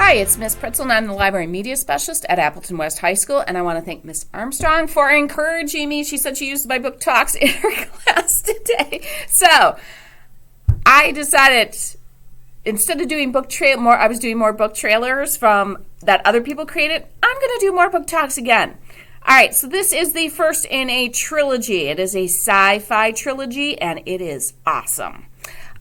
Hi, it's Miss Pretzel, and I'm the Library Media Specialist at Appleton West High School, and I want to thank Miss Armstrong for encouraging me. She said she used my book talks in her class today. So I decided, instead of doing I was doing more book trailers from that other people created. I'm going to do more book talks again. All right, so this is the first in a trilogy. It is a sci-fi trilogy, and it is awesome.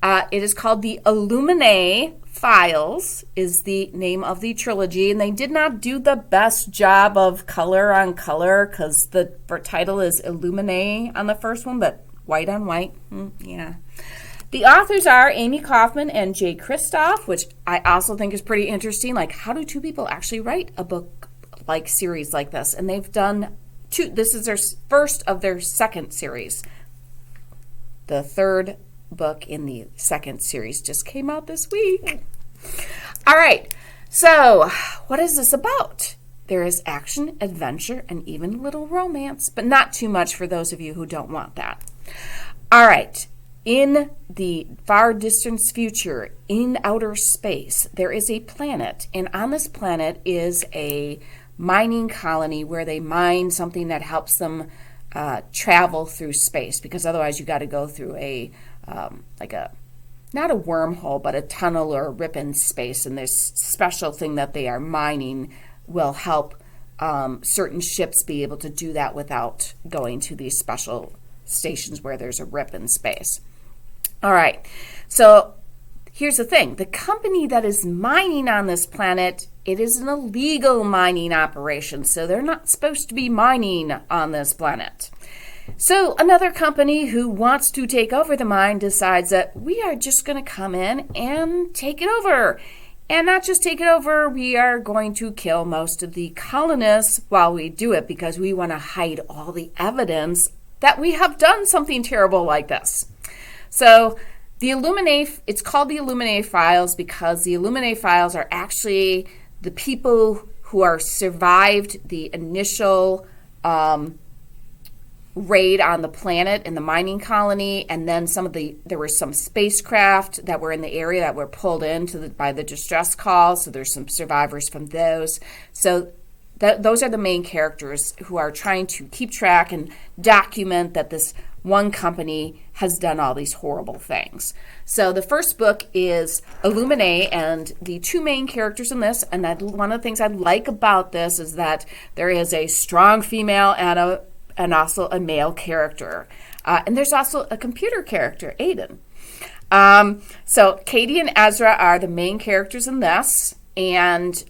It is called the Illuminae Files is the name of the trilogy, and they did not do the best job of color on color because the title is Illuminae on the first one, but white on white, yeah. The authors are Amie Kaufman and Kristoff, which I also think is pretty interesting. Like, how do two people actually write a book like series like this? And they've done two. This is their first of their second series. The third book in the second series just came out this week. All right, so what is this about? There is action, adventure, and even a little romance, but not too much for those of you who don't want that. All right, in the far distant future, in outer space, there is a planet, and on this planet is a mining colony where they mine something that helps them travel through space, because otherwise you got to go through not a wormhole, but a tunnel or a rip in space, and this special thing that they are mining will help certain ships be able to do that without going to these special stations where there's a rip in space. All right, so here's the thing. The company that is mining on this planet, it is an illegal mining operation, so they're not supposed to be mining on this planet. So another company who wants to take over the mine decides that we are just going to come in and take it over. And not just take it over, we are going to kill most of the colonists while we do it because we want to hide all the evidence that we have done something terrible like this. So the Illuminae, it's called the Illuminae Files because the Illuminae Files are actually the people who are survived the initial raid on the planet in the mining colony, and then there were some spacecraft that were in the area that were pulled in by the distress call, so there's some survivors from those. So those are the main characters who are trying to keep track and document that this one company has done all these horrible things. So the first book is Illuminae, and the two main characters in this, and one of the things I like about this is that there is a strong female and also a male character. And there's also a computer character, Aiden. So Katie and Ezra are the main characters in this. And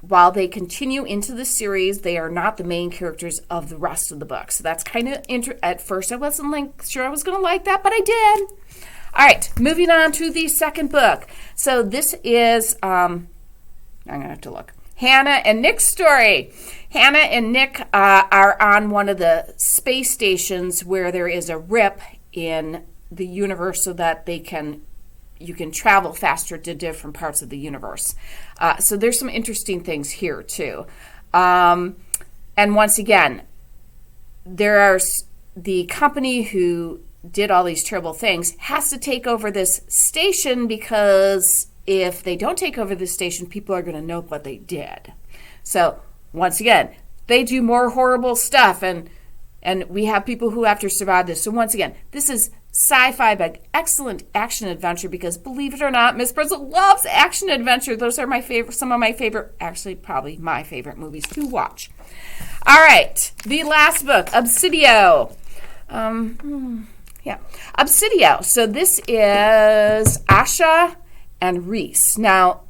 while they continue into the series, they are not the main characters of the rest of the book. So that's kind of at first I wasn't sure I was going to like that, but I did. All right, moving on to the second book. So this is, I'm going to have to look. Hannah and Nick's story. Hannah and Nick are on one of the space stations where there is a rip in the universe so that you can travel faster to different parts of the universe. So there's some interesting things here too. And once again, the company who did all these terrible things has to take over this station because if they don't take over this station, people are going to know what they did. So once again, they do more horrible stuff, and we have people who have to survive this. So once again, this is sci-fi, but excellent action adventure because, believe it or not, Miss Pretzel loves action adventure. Those are some of my favorite, actually probably my favorite movies to watch. All right, the last book, Obsidio. Obsidio. So this is Asha and Reese. Now,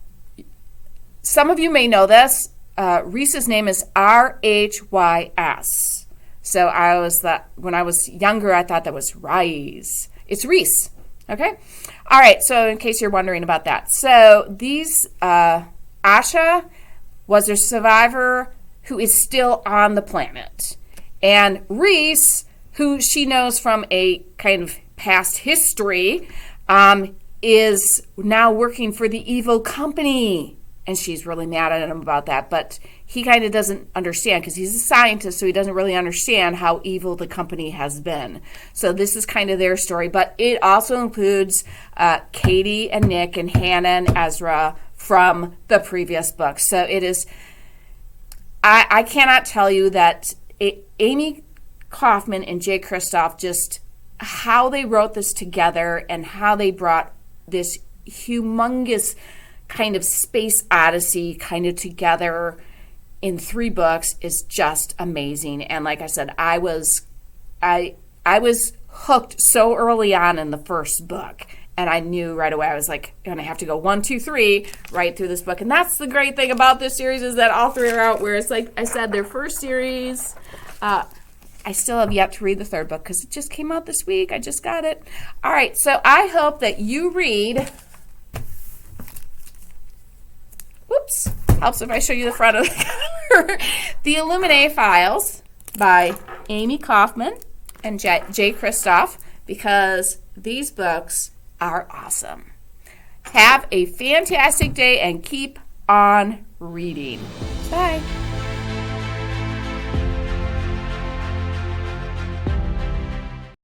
some of you may know this. Reese's name is R-H-Y-S. So when I was younger, I thought that was Rice. It's Reese. Okay? All right, so in case you're wondering about that. So Asha was a survivor who is still on the planet. And Reese, who she knows from a kind of past history, is now working for the evil company. And she's really mad at him about that. But he kind of doesn't understand because he's a scientist, so he doesn't really understand how evil the company has been. So this is kind of their story. But it also includes Katie and Nick and Hannah and Ezra from the previous book. So it is, I cannot tell you that Amie Kaufman and J. Kristoff, just how they wrote this together and how they brought this humongous kind of space odyssey kind of together in 3 books is just amazing. And like I said, I was hooked so early on in the first book, and I knew right away I was like, going to have to go 1, 2, 3 right through this book. And that's the great thing about this series, is that all 3 are out, whereas like I said, their first series, I still have yet to read the 3rd book because it just came out this week. I just got it. All right, so I hope that you read, whoops, helps if I show you the front of the cover, The Illuminae Files by Amie Kaufman and J. Kristoff, because these books are awesome. Have a fantastic day and keep on reading. Bye.